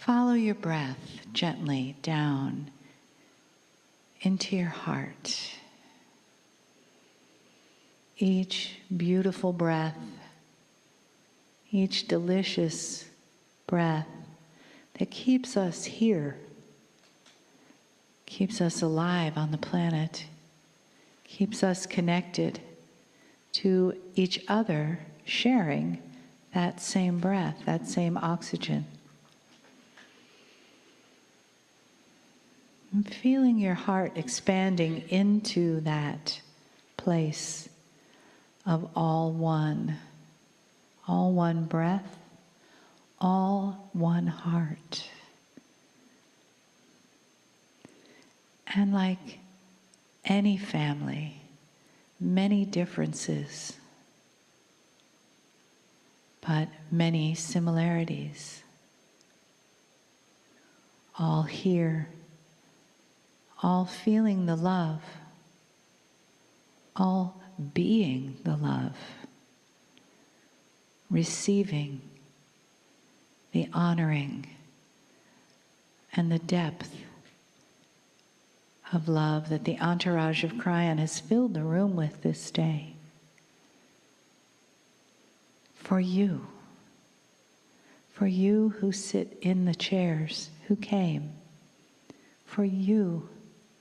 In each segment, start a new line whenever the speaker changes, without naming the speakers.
Follow your breath gently down into your heart. Each beautiful breath, each delicious breath that keeps us here, keeps us alive on the planet, keeps us connected to each other, sharing that same breath, that same oxygen. And feeling your heart expanding into that place of all one breath, all one heart. And like any family, many differences, but many similarities. All here, all feeling the love, all being the love, receiving the honoring and the depth of love that the entourage of Kryon has filled the room with this day. For you who sit in the chairs, who came, for you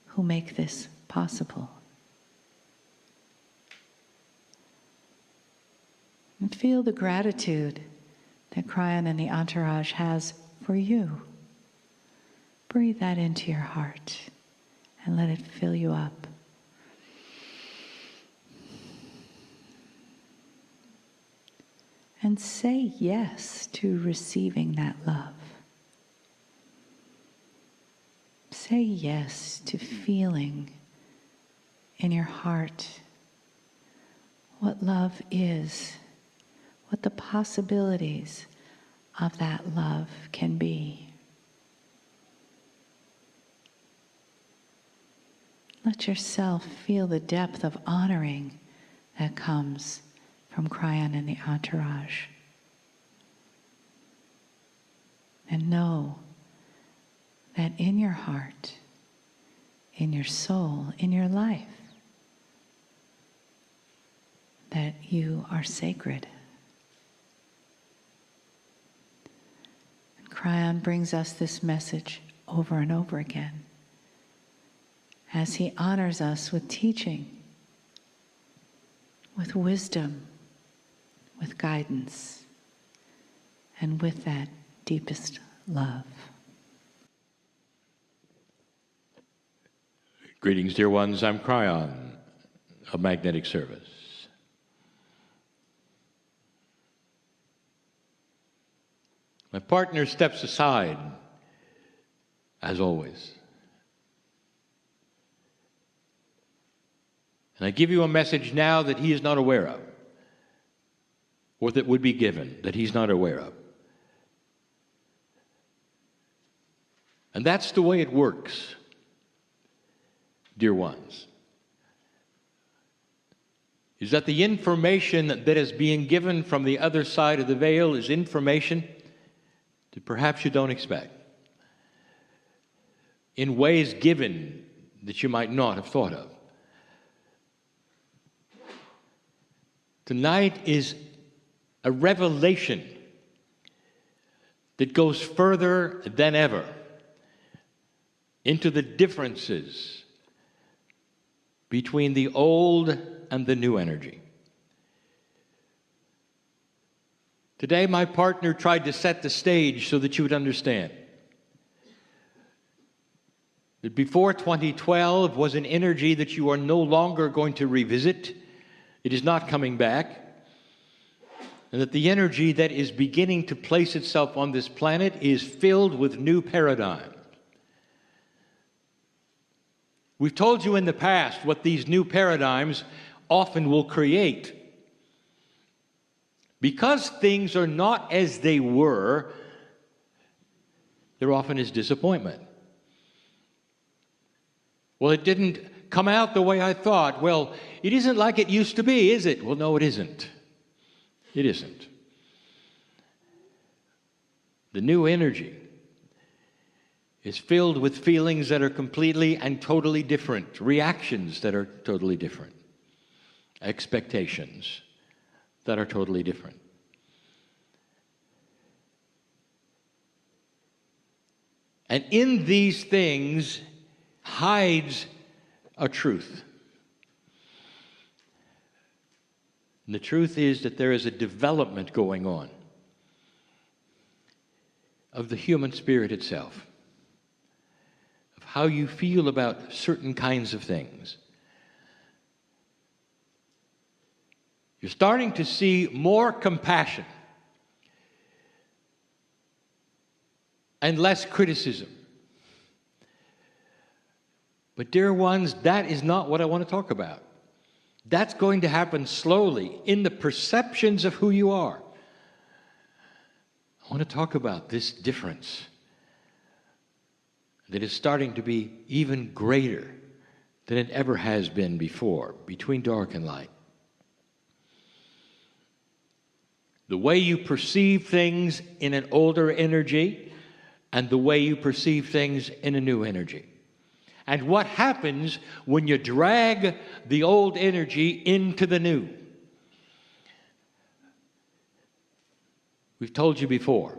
who make this possible. And feel the gratitude that Kryon and the entourage has for you. Breathe that into your heart and let it fill you up. And say yes to receiving that love. Say yes to feeling in your heart what love is, what the possibilities of that love can be. Let yourself feel the depth of honoring that comes from Kryon and the entourage. And know that in your heart, in your soul, in your life, that you are sacred. And Kryon brings us this message over and over again as he honors us with teaching, with wisdom, with guidance, and with that deepest love.
Greetings, dear ones. I'm Kryon of Magnetic Service. My partner steps aside, as always. And I give you a message now that he is not aware of, or that would be given, that he's not aware of. And that's the way it works, dear ones, is that the information that is being given from the other side of the veil is information that perhaps you don't expect, in ways given that you might not have thought of. Tonight is a revelation that goes further than ever into the differences between the old and the new energy. Today, my partner tried to set the stage so that you would understand that before 2012 was an energy that you are no longer going to revisit. It is not coming back. And that the energy that is beginning to place itself on this planet is filled with new paradigms. We've told you in the past what these new paradigms often will create. Because things are not as they were, there often is disappointment. Well, it didn't come out the way I thought. Well, it isn't like it used to be, is it? Well, no, it isn't. It isn't. The new energy is filled with feelings that are completely and totally different, reactions that are totally different, expectations that are totally different. And in these things hides a truth. And the truth is that there is a development going on of the human spirit itself, of how you feel about certain kinds of things. You're starting to see more compassion and less criticism. But dear ones, that is not what I want to talk about. That's going to happen slowly in the perceptions of who you are. I want to talk about this difference that is starting to be even greater than it ever has been before between dark and light. The way you perceive things in an older energy and the way you perceive things in a new energy. And what happens when you drag the old energy into the new? We've told you before,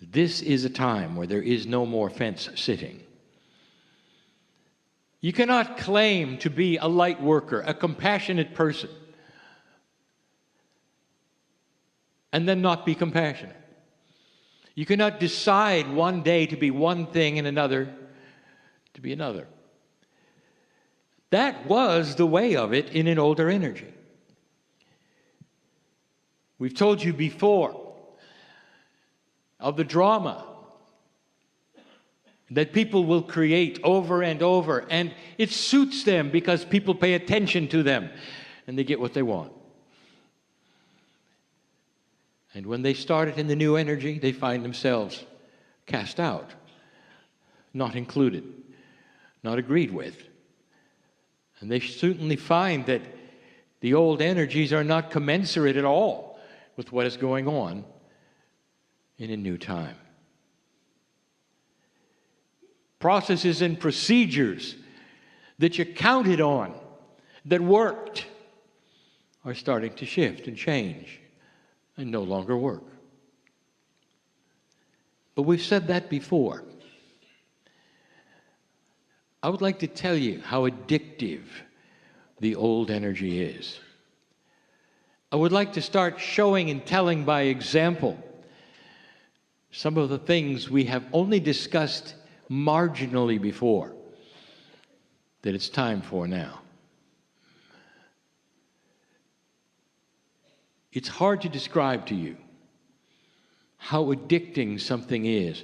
this is a time where there is no more fence sitting. You cannot claim to be a light worker, a compassionate person, and then not be compassionate. You cannot decide one day to be one thing and another to be another. That was the way of it in an older energy. We've told you before of the drama that people will create over and over, and it suits them because people pay attention to them and they get what they want. And when they start it in the new energy, they find themselves cast out, not included, not agreed with. And they certainly find that the old energies are not commensurate at all with what is going on in a new time. Processes and procedures that you counted on, that worked, are starting to shift and change and no longer work. But we've said that before. I would like to tell you how addictive the old energy is. I would like to start showing and telling by example some of the things we have only discussed marginally before that it's time for now. It's hard to describe to you how addicting something is,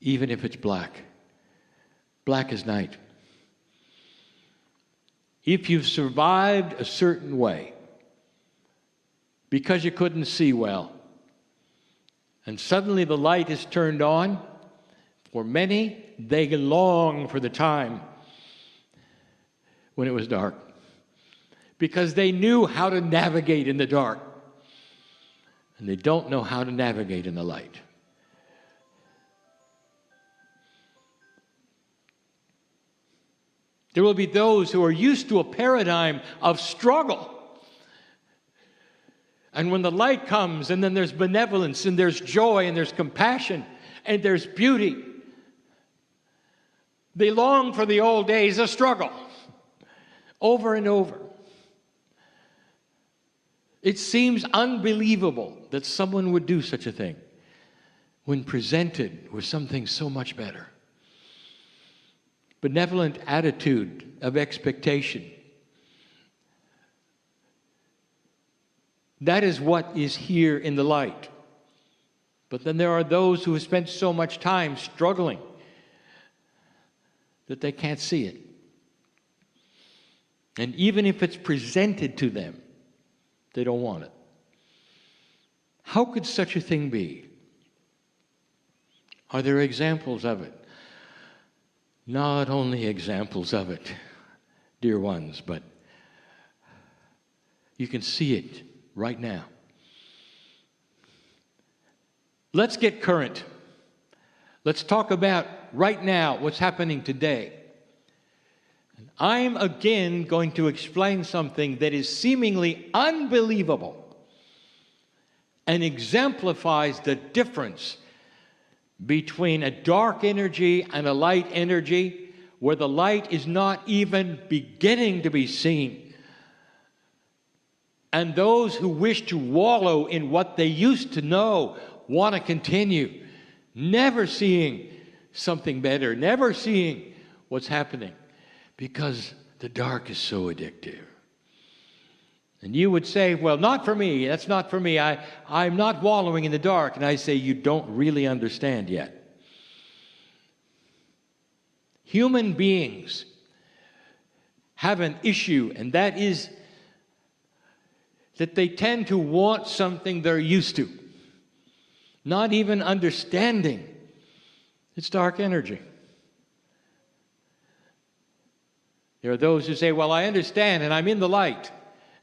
even if it's black. Black as night. If you've survived a certain way because you couldn't see well, and suddenly the light is turned on, for many, they long for the time when it was dark, because they knew how to navigate in the dark, and they don't know how to navigate in the light. There will be those who are used to a paradigm of struggle. And when the light comes, and then there's benevolence, and there's joy, and there's compassion, and there's beauty, they long for the old days of struggle, over and over. It seems unbelievable that someone would do such a thing when presented with something so much better. Benevolent attitude of expectation. That is what is here in the light. But then there are those who have spent so much time struggling that they can't see it. And even if it's presented to them, they don't want it. How could such a thing be? Are there examples of it? Not only examples of it, dear ones, but you can see it right now. Let's get current. Let's talk about right now, what's happening today. And I'm again going to explain something that is seemingly unbelievable and exemplifies the difference between a dark energy and a light energy, where the light is not even beginning to be seen. And those who wish to wallow in what they used to know want to continue, never seeing something better, never seeing what's happening, because the dark is so addictive. And you would say, well, not for me. That's not for me. I'm not wallowing in the dark. And I say, you don't really understand yet. Human beings have an issue, and that is that they tend to want something they're used to, not even understanding it's dark energy. There are those who say, well, I understand, and I'm in the light.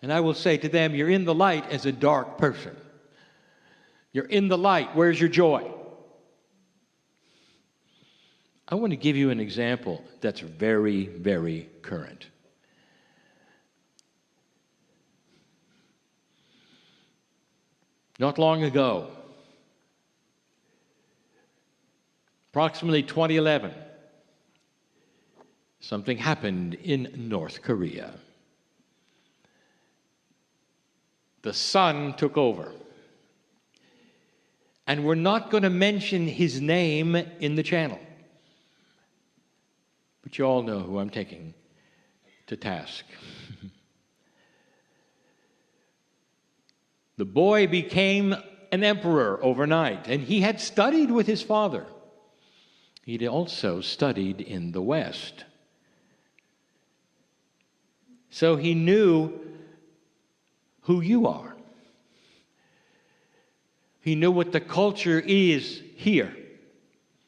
And I will say to them, you're in the light as a dark person. You're in the light. Where's your joy? I want to give you an example that's very, very current. Not long ago, approximately 2011, something happened in North Korea. The sun took over. And we're not going to mention his name in the channel. But you all know who I'm taking to task. The boy became an emperor overnight, and he had studied with his father. He'd also studied in the West. So he knew who you are. He knew what the culture is here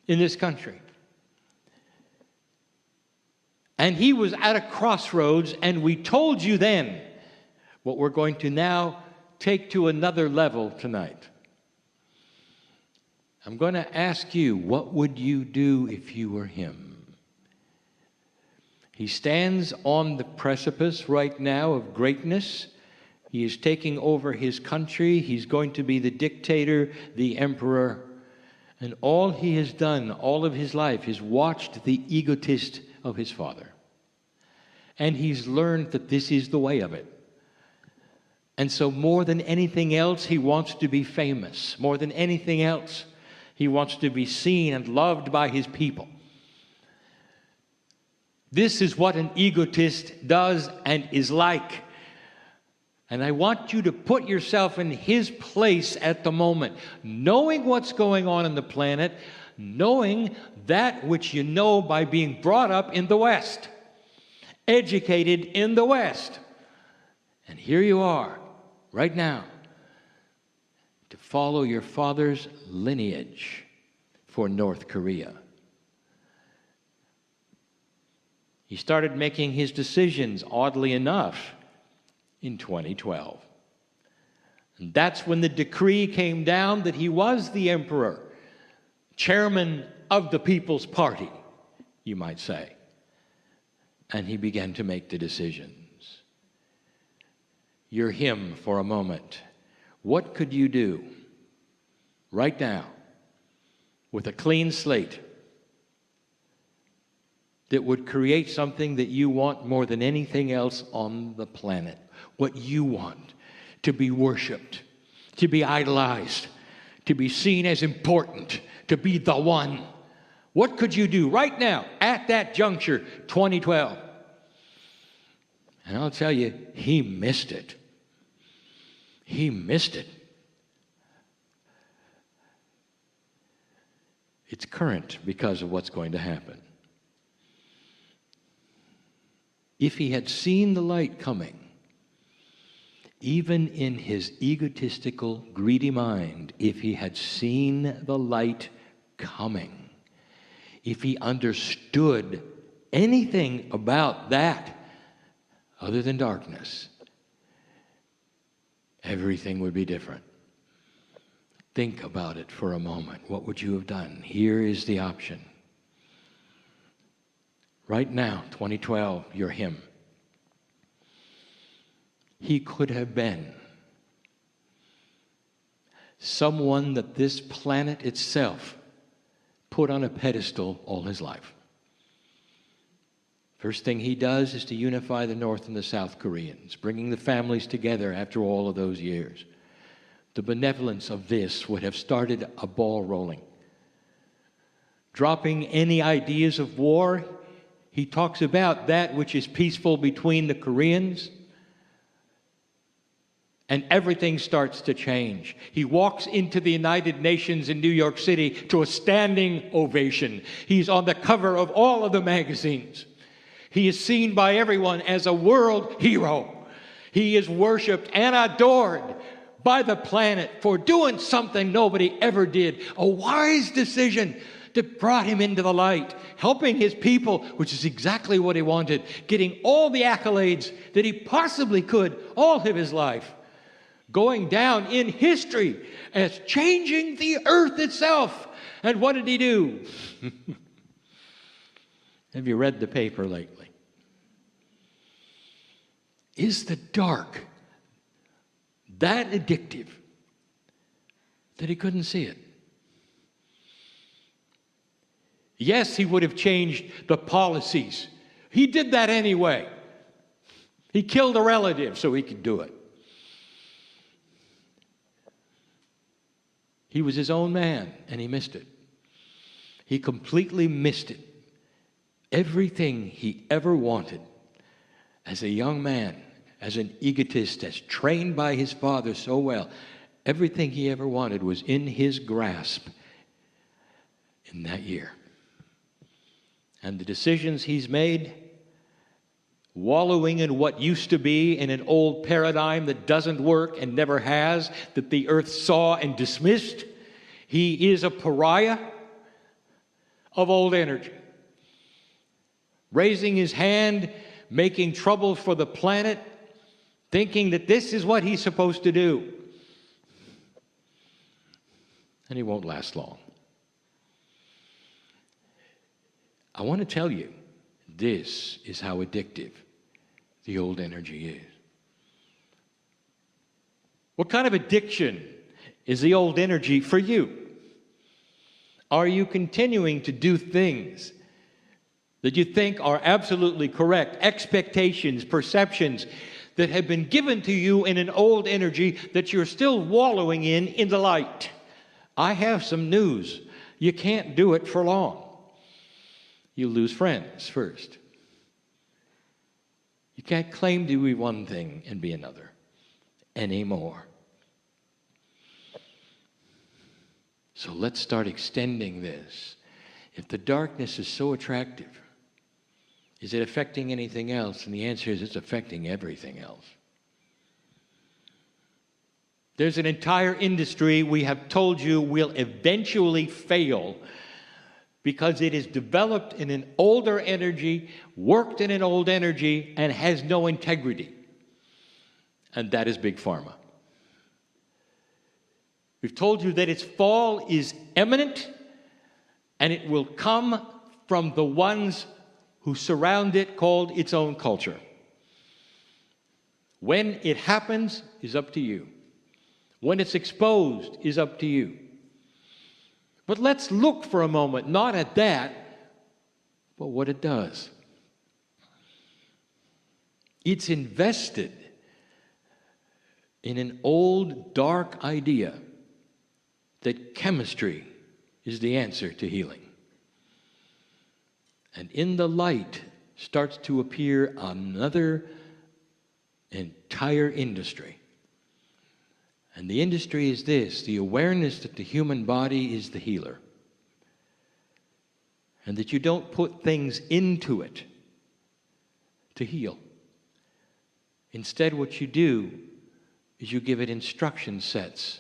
in this country. And he was at a crossroads, and we told you then what we're going to now take to another level tonight. I'm going to ask you, what would you do if you were him? He stands on the precipice right now of greatness. He is taking over his country. He's going to be the dictator, the emperor. And all he has done, all of his life, is watched the egotist of his father. And he's learned that this is the way of it. And so more than anything else, he wants to be famous. More than anything else, he wants to be seen and loved by his people. This is what an egotist does and is like. And I want you to put yourself in his place at the moment, knowing what's going on in the planet, knowing that which you know by being brought up in the West, educated in the West. And here you are, right now, to follow your father's lineage for North Korea. He started making his decisions, oddly enough, in 2012. And that's when the decree came down that he was the emperor, chairman of the People's Party, you might say. And he began to make the decisions. You're him for a moment. What could you do right now with a clean slate that would create something that you want more than anything else on the planet? What you want, to be worshipped, to be idolized, to be seen as important, to be the one. What could you do right now at that juncture, 2012? And I'll tell you, he missed it. He missed it. It's current because of what's going to happen. If he had seen the light coming, even in his egotistical, greedy mind, if he had seen the light coming, if he understood anything about that other than darkness, everything would be different. Think about it for a moment. What would you have done? Here is the option. Right now, 2012, you're him. He could have been someone that this planet itself put on a pedestal all his life. First thing he does is to unify the North and the South Koreans, bringing the families together after all of those years. The benevolence of this would have started a ball rolling. Dropping any ideas of war, he talks about that which is peaceful between the Koreans, and everything starts to change. He walks into the United Nations in New York City to a standing ovation. He's on the cover of all of the magazines. He is seen by everyone as a world hero. He is worshipped and adored by the planet for doing something nobody ever did. A wise decision that brought him into the light, helping his people, which is exactly what he wanted, getting all the accolades that he possibly could all of his life, going down in history as changing the earth itself. And what did he do? Have you read the paper lately? Is the dark that addictive that he couldn't see it? Yes, he would have changed the policies. He did that anyway. He killed a relative so he could do it. He was his own man, and he missed it. He completely missed it. Everything he ever wanted as a young man, as an egotist, as trained by his father so well, everything he ever wanted was in his grasp in that year. And the decisions he's made, wallowing in what used to be in an old paradigm that doesn't work and never has, that the earth saw and dismissed. He is a pariah of old energy. Raising his hand, making trouble for the planet, thinking that this is what he's supposed to do. And he won't last long. I want to tell you, this is how addictive the old energy is. What kind of addiction is the old energy for you? Are you continuing to do things that you think are absolutely correct, expectations, perceptions that have been given to you in an old energy that you're still wallowing in the light? I have some news. You can't do it for long. You lose friends first. You can't claim to be one thing and be another anymore. So let's start extending this. If the darkness is so attractive, is it affecting anything else? And the answer is it's affecting everything else. There's an entire industry we have told you will eventually fail because it is developed in an older energy, worked in an old energy, and has no integrity. And that is Big Pharma. We've told you that its fall is imminent, and it will come from the ones who surround it, called its own culture. When it happens is up to you. When it's exposed is up to you. But let's look for a moment, not at that, but what it does. It's invested in an old, dark idea that chemistry is the answer to healing. And in the light starts to appear another entire industry. And the industry is this: the awareness that the human body is the healer. And that you don't put things into it to heal. Instead, what you do is you give it instruction sets.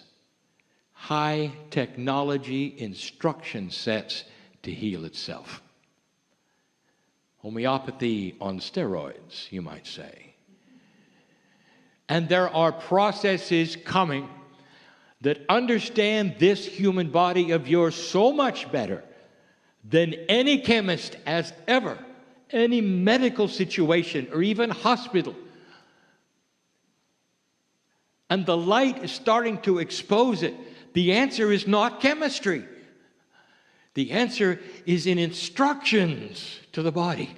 High technology instruction sets to heal itself. Homeopathy on steroids, you might say. And there are processes coming that understand this human body of yours so much better than any chemist has ever any medical situation or even hospital, and the light is starting to expose it, the answer is not chemistry. The answer is in instructions to the body.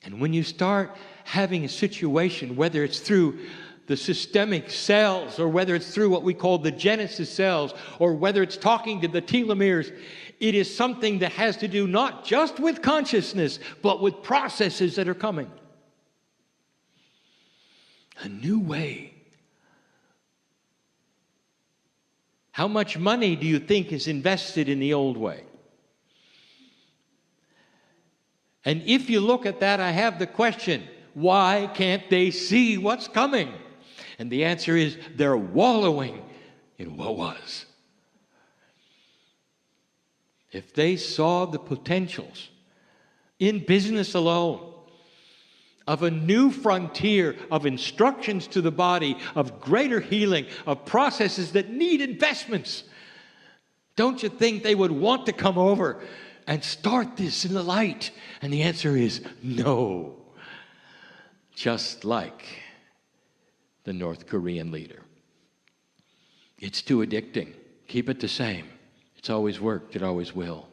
And when you start having a situation, whether it's through the systemic cells, or whether it's through what we call the genesis cells, or whether it's talking to the telomeres, it is something that has to do not just with consciousness, but with processes that are coming. A new way. How much money do you think is invested in the old way? And if you look at that, I have the question, why can't they see what's coming? And the answer is, they're wallowing in what was. If they saw the potentials in business alone of a new frontier of instructions to the body, of greater healing, of processes that need investments, don't you think they would want to come over and start this in the light? And the answer is no. Just like the North Korean leader. It's too addicting. Keep it the same. It's always worked. It always will.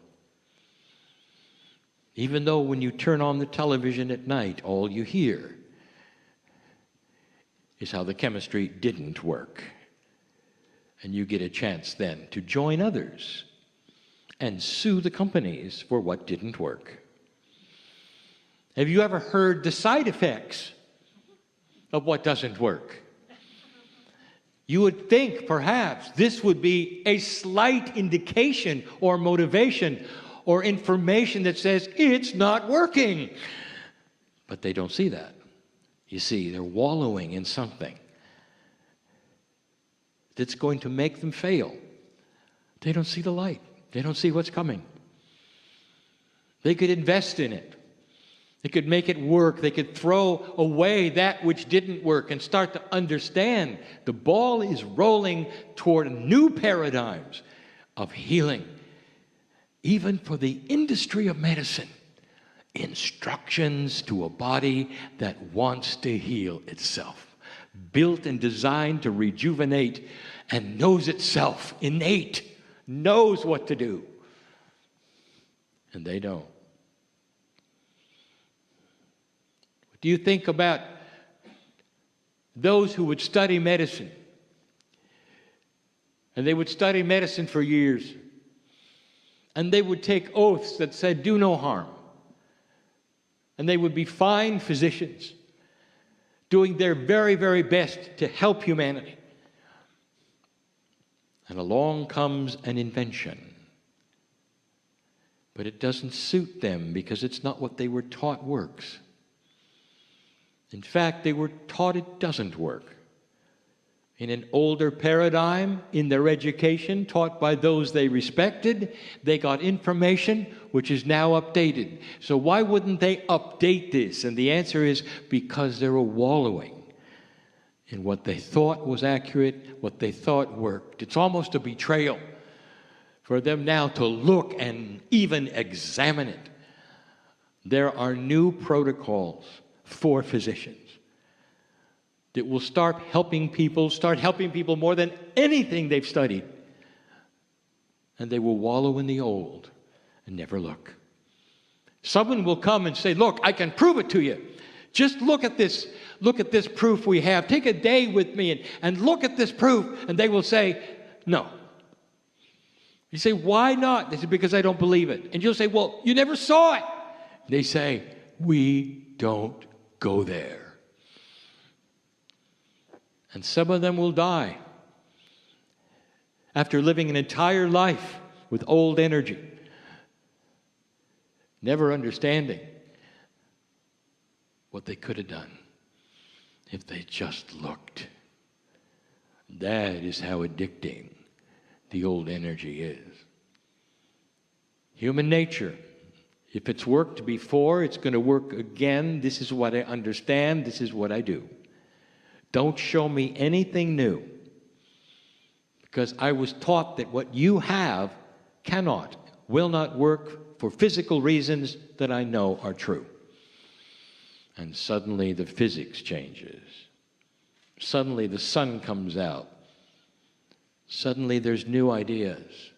Even though when you turn on the television at night, all you hear is how the chemistry didn't work. And you get a chance then to join others and sue the companies for what didn't work. Have you ever heard the side effects of what doesn't work? You would think perhaps this would be a slight indication or motivation or information that says it's not working. But they don't see that. You see, they're wallowing in something that's going to make them fail. They don't see the light. They don't see what's coming. They could invest in it. They could make it work. They could throw away that which didn't work and start to understand the ball is rolling toward new paradigms of healing. Even for the industry of medicine, instructions to a body that wants to heal itself, built and designed to rejuvenate and knows itself, innate, knows what to do. And they don't. What do you think about those who would study medicine? And they would study medicine for years. And they would take oaths that said, do no harm. And they would be fine physicians, doing their very, very best to help humanity. And along comes an invention. But it doesn't suit them because it's not what they were taught works. In fact, they were taught it doesn't work. In an older paradigm, in their education, taught by those they respected, they got information which is now updated. So why wouldn't they update this? And the answer is because they were wallowing in what they thought was accurate, what they thought worked. It's almost a betrayal for them now to look and even examine it. There are new protocols for physicians that will start helping people more than anything they've studied. And they will wallow in the old and never look. Someone will come and say, look, I can prove it to you. Just look at this proof we have. Take a day with me and look at this proof. And they will say, no. You say, why not? They say, because I don't believe it. And you'll say, well, you never saw it. They say, we don't go there. And some of them will die after living an entire life with old energy, never understanding what they could have done if they just looked. That is how addicting the old energy is. Human nature. If it's worked before, it's going to work again. This is what I understand. This is what I do. Don't show me anything new, because I was taught that what you have cannot, will not work for physical reasons that I know are true. And suddenly the physics changes. Suddenly the sun comes out. Suddenly there's new ideas.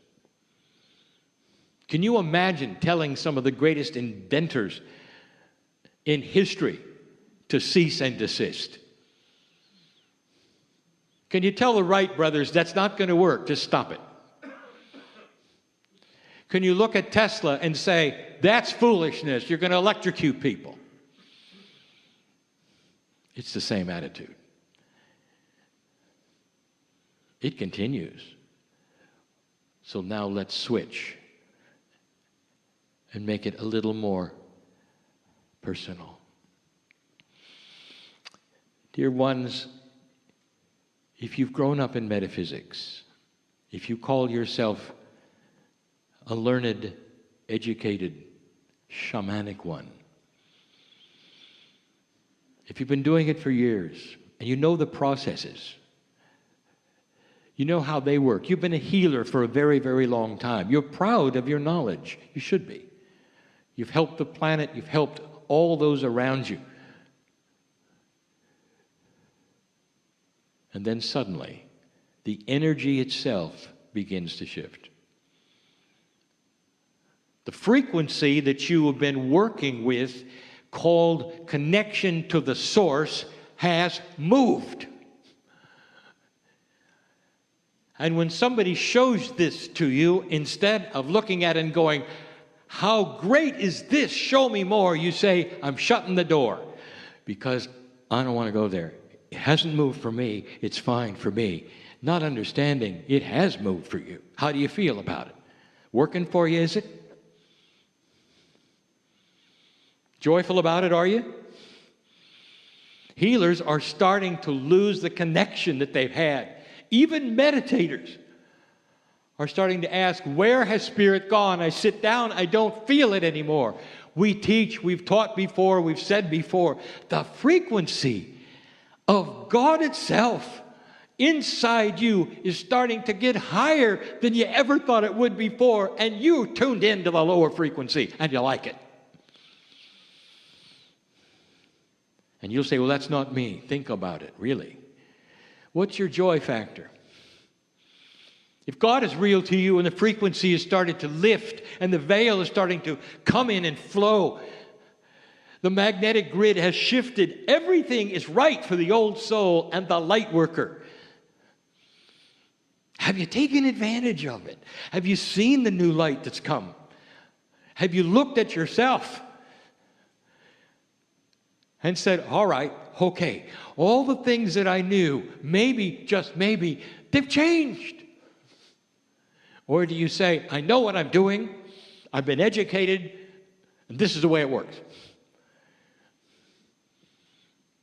Can you imagine telling some of the greatest inventors in history to cease and desist? Can you tell the Wright brothers that's not going to work, just stop it? Can you look at Tesla and say, that's foolishness, you're going to electrocute people? It's the same attitude. It continues. So now let's switch and make it a little more personal. Dear ones, if you've grown up in metaphysics, if you call yourself a learned, educated, shamanic one, if you've been doing it for years and you know the processes, you know how they work, you've been a healer for a very, very long time, you're proud of your knowledge, you should be. You've helped the planet, you've helped all those around you. And then suddenly, the energy itself begins to shift. The frequency that you have been working with, called connection to the source, has moved. And when somebody shows this to you, instead of looking at it and going, how great is this? Show me more. You say, I'm shutting the door because I don't want to go there. It hasn't moved for me. It's fine for me. Not understanding it has moved for you. How do you feel about it? Working for you, is it? Joyful about it, are you? Healers are starting to lose the connection that they've had. Even meditators are starting to ask, where has spirit gone? I sit down, I don't feel it anymore. We teach, we've taught before, we've said before, the frequency of God itself inside you is starting to get higher than you ever thought it would before, and you tuned into the lower frequency, and you like it. And you'll say, well, that's not me. Think about it, really. What's your joy factor? If God is real to you and the frequency has started to lift and the veil is starting to come in and flow, the magnetic grid has shifted, everything is right for the old soul and the light worker. Have you taken advantage of it? Have you seen the new light that's come? Have you looked at yourself and said, all right, okay, all the things that I knew, maybe, just maybe, they've changed? Or do you say, I know what I'm doing, I've been educated, and this is the way it works?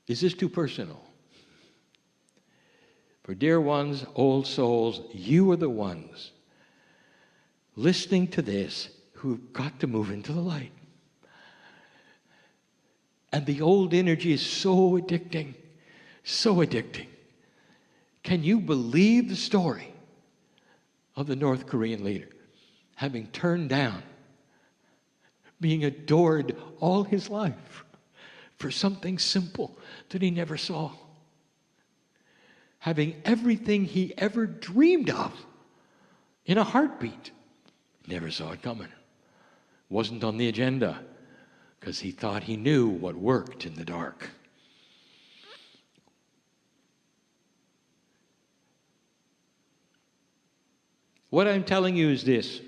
Is this too personal? For dear ones, old souls, you are the ones listening to this who've got to move into the light. And the old energy is so addicting, so addicting. Can you believe the story of the North Korean leader having turned down being adored all his life for something simple that he never saw? Having everything he ever dreamed of in a heartbeat, never saw it coming. Wasn't on the agenda, because he thought he knew what worked in the dark. What I'm telling you is this.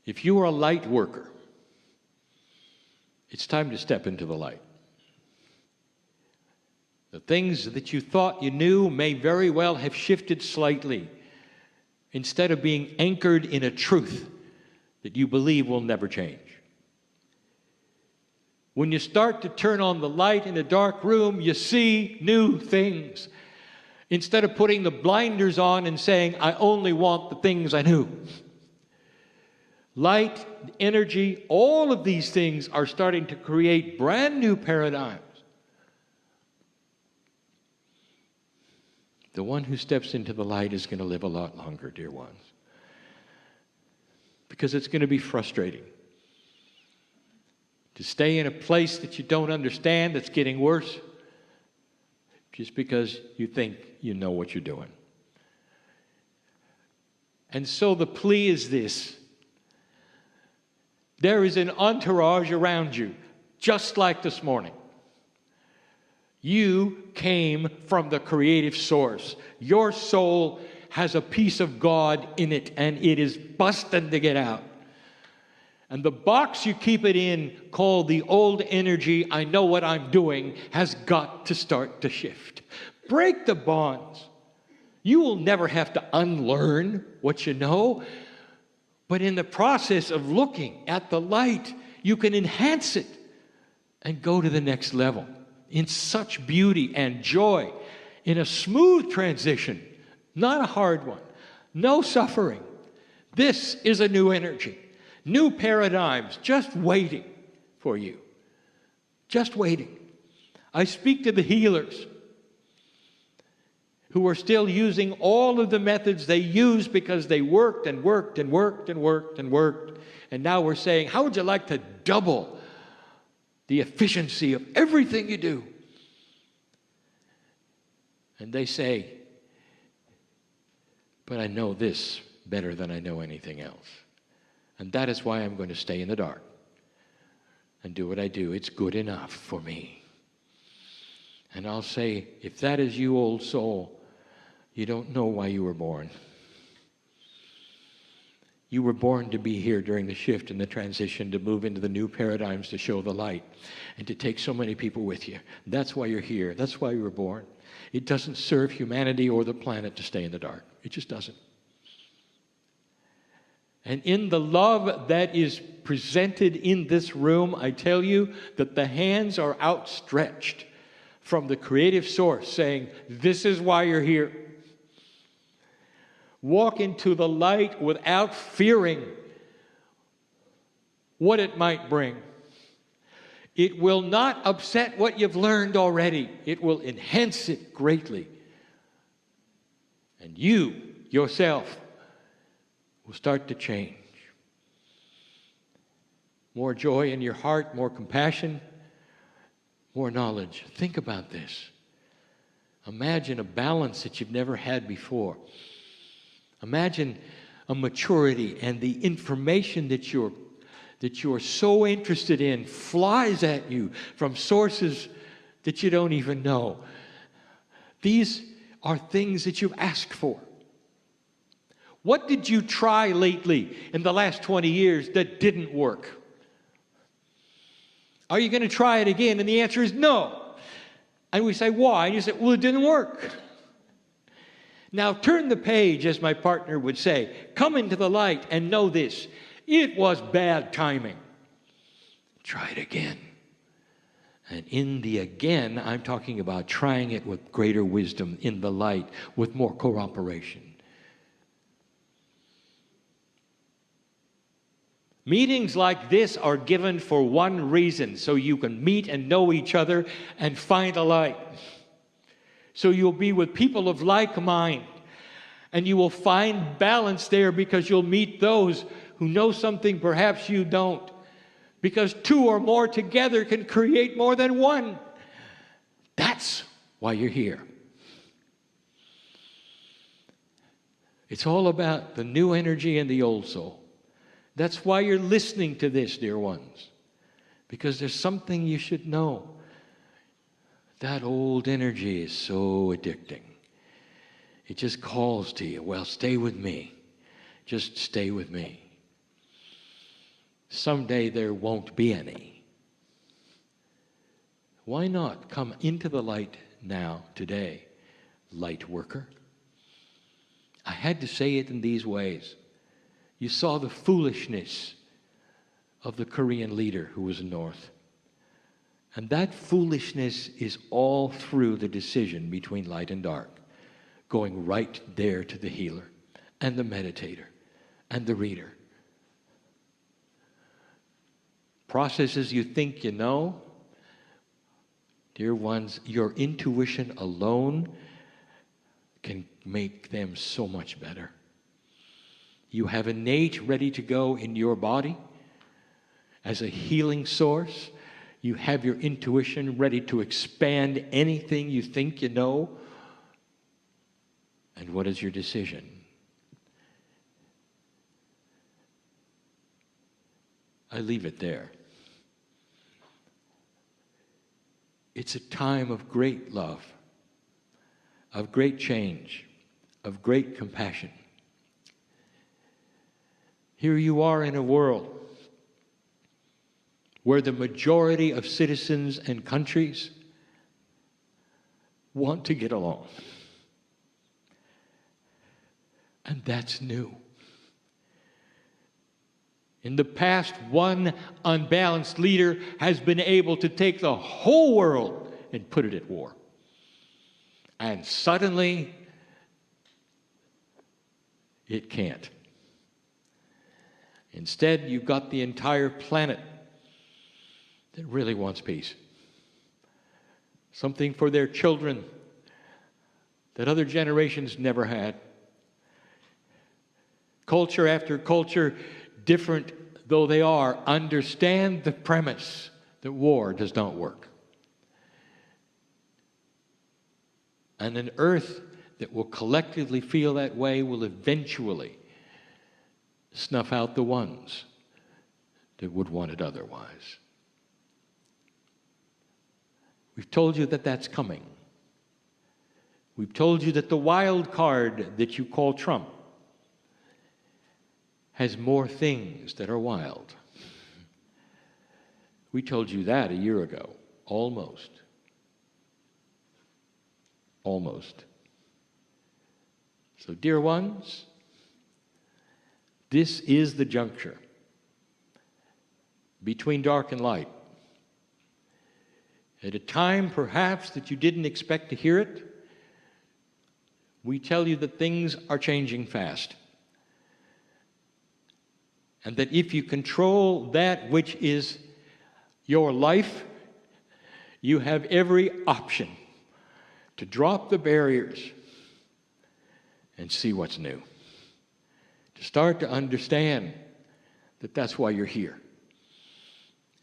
If you are a light worker, it's time to step into the light. The things that you thought you knew may very well have shifted slightly, instead of being anchored in a truth that you believe will never change. When you start to turn on the light in a dark room, you see new things. Instead of putting the blinders on and saying, I only want the things I knew. Light, energy, all of these things are starting to create brand new paradigms. The one who steps into the light is going to live a lot longer, dear ones. because it's going to be frustrating. To stay in a place that you don't understand, that's getting worse, just because you think you know what you're doing. And so the plea is this. There is an entourage around you, just like this morning. You came from the creative source. Your soul has a piece of God in it, and it is busting to get out. And the box you keep it in, called the old energy, I know what I'm doing, has got to start to shift. Break the bonds. You will never have to unlearn what you know, but in the process of looking at the light, you can enhance it and go to the next level in such beauty and joy, in a smooth transition, not a hard one, no suffering. This is a new energy. New paradigms just waiting for you. Just waiting. I speak to the healers who are still using all of the methods they used because they worked and worked and worked and worked and worked. And now we're saying, how would you like to double the efficiency of everything you do? And they say, but I know this better than I know anything else. And that is why I'm going to stay in the dark and do what I do. It's good enough for me. And I'll say, if that is you, old soul, you don't know why you were born. You were born to be here during the shift and the transition, to move into the new paradigms, to show the light, and to take so many people with you. That's why you're here. That's why you were born. It doesn't serve humanity or the planet to stay in the dark. It just doesn't. And in the love that is presented in this room, I tell you that the hands are outstretched from the creative source saying, this is why you're here. Walk into the light without fearing what it might bring. It will not upset what you've learned already. It will enhance it greatly. And you, yourself, will start to change. More joy in your heart, more compassion, more knowledge. Think about this. Imagine a balance that you've never had before. Imagine a maturity, and the information that you're so interested in flies at you from sources that you don't even know. These are things that you've asked for. What did you try lately in the last 20 years that didn't work? Are you going to try it again? And the answer is no. And we say, why? And you say, well, it didn't work. Now turn the page, as my partner would say. Come into the light and know this. It was bad timing. Try it again. And in the again, I'm talking about trying it with greater wisdom, in the light, with more cooperation. Meetings like this are given for one reason, so you can meet and know each other and find a light. So you'll be with people of like mind, and you will find balance there, because you'll meet those who know something perhaps you don't. Because two or more together can create more than one. That's why you're here. It's all about the new energy and the old soul. That's why you're listening to this, dear ones. Because there's something you should know. That old energy is so addicting. It just calls to you, well, stay with me. Just stay with me. Someday there won't be any. Why not come into the light now, today, light worker? I had to say it in these ways. You saw the foolishness of the Kryon leader who was north. And that foolishness is all through the decision between light and dark, going right there to the healer and the meditator and the reader. Processes you think you know, dear ones, your intuition alone can make them so much better. You have innate ready to go in your body as a healing source. You have your intuition ready to expand anything you think you know. And what is your decision? I leave it there. It's a time of great love, of great change, of great compassion. Here you are in a world where the majority of citizens and countries want to get along. And that's new. In the past, one unbalanced leader has been able to take the whole world and put it at war. And suddenly, it can't. Instead, you've got the entire planet that really wants peace. Something for their children that other generations never had. Culture after culture, different though they are, understand the premise that war does not work. And an earth that will collectively feel that way will eventually snuff out the ones that would want it otherwise. We've told you that that's coming. We've told you that the wild card that you call Trump has more things that are wild. We told you that a year ago, almost. Almost. So, dear ones, this is the juncture between dark and light. At a time, perhaps, that you didn't expect to hear it, we tell you that things are changing fast. And that if you control that which is your life, you have every option to drop the barriers and see what's new. To start to understand that that's why you're here.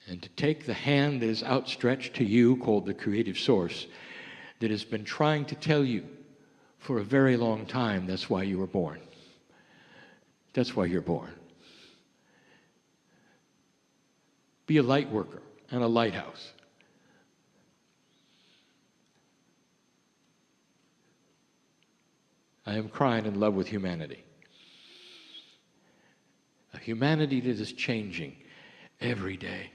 And to take the hand that is outstretched to you, called the creative source, that has been trying to tell you for a very long time that's why you were born. That's why you're born. Be a light worker and a lighthouse. I am crying in love with humanity. A humanity that is changing every day.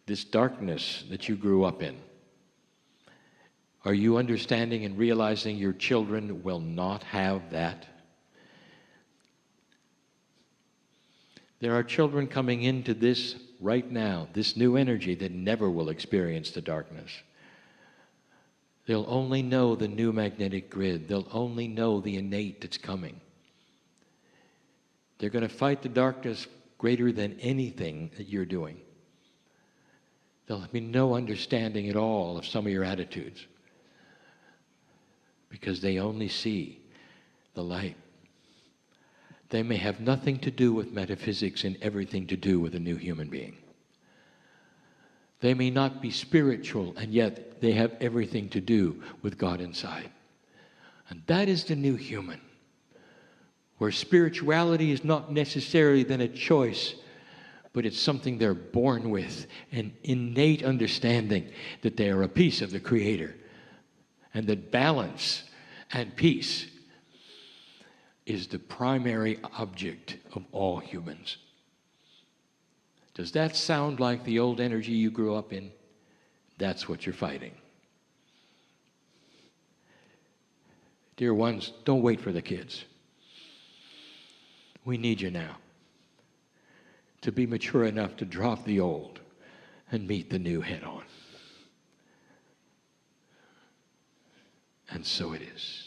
This darkness that you grew up in, are you understanding and realizing your children will not have that? There are children coming into this right now, this new energy that never will experience the darkness. They'll only know the new magnetic grid. They'll only know the innate that's coming. They're going to fight the darkness greater than anything that you're doing. There'll be no understanding at all of some of your attitudes because they only see the light. They may have nothing to do with metaphysics and everything to do with a new human being. They may not be spiritual, and yet they have everything to do with God inside. And that is the new human, where spirituality is not necessarily then a choice, but it's something they're born with, an innate understanding that they are a piece of the Creator, and that balance and peace is the primary object of all humans. Does that sound like the old energy you grew up in? That's what you're fighting. Dear ones, don't wait for the kids. We need you now to be mature enough to drop the old and meet the new head on. And so it is.